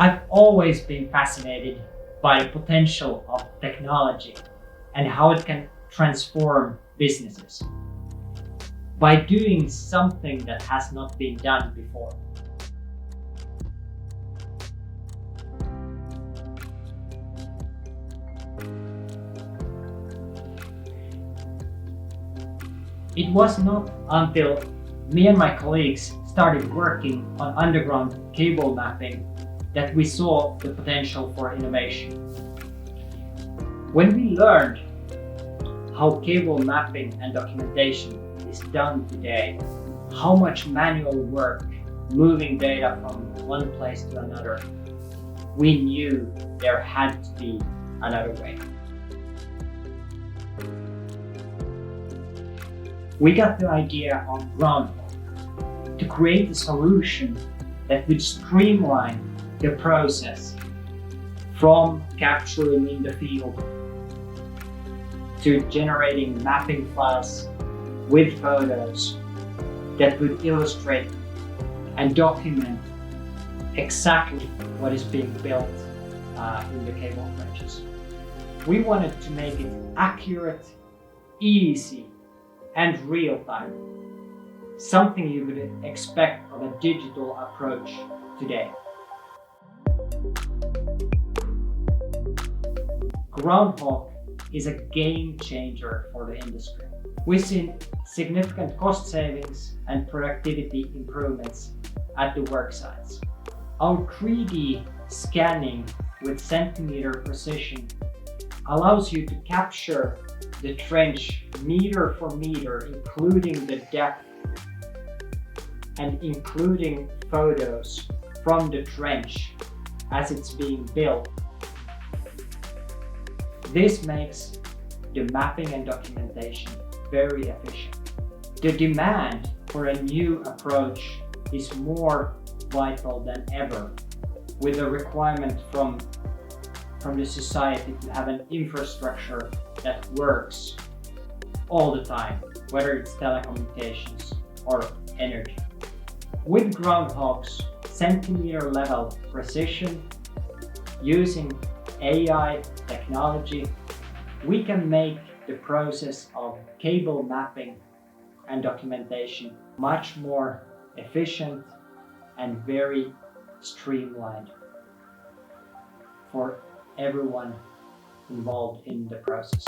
I've always been fascinated by the potential of technology and how it can transform businesses by doing something that has not been done before. It was not until me and my colleagues started working on underground cable mapping that we saw the potential for innovation. When we learned how cable mapping and documentation is done today, how much manual work moving data from one place to another, we knew there had to be another way. We got the idea of Groundhawk to create a solution that would streamline the process from capturing in the field to generating mapping files with photos that would illustrate and document exactly what is being built in the cable trenches. We wanted to make it accurate, easy, and real-time, something you would expect of a digital approach today. Groundhawk is a game changer for the industry. We've seen significant cost savings and productivity improvements at the work sites. Our 3D scanning with centimeter precision allows you to capture the trench meter for meter, including the depth and including photos from the trench as it's being built. This makes the mapping and documentation very efficient. The demand for a new approach is more vital than ever, with a requirement from the society to have an infrastructure that works all the time, whether it's telecommunications or energy. With Groundhawk's centimeter level precision, using AI technology, we can make the process of cable mapping and documentation much more efficient and very streamlined for everyone involved in the process.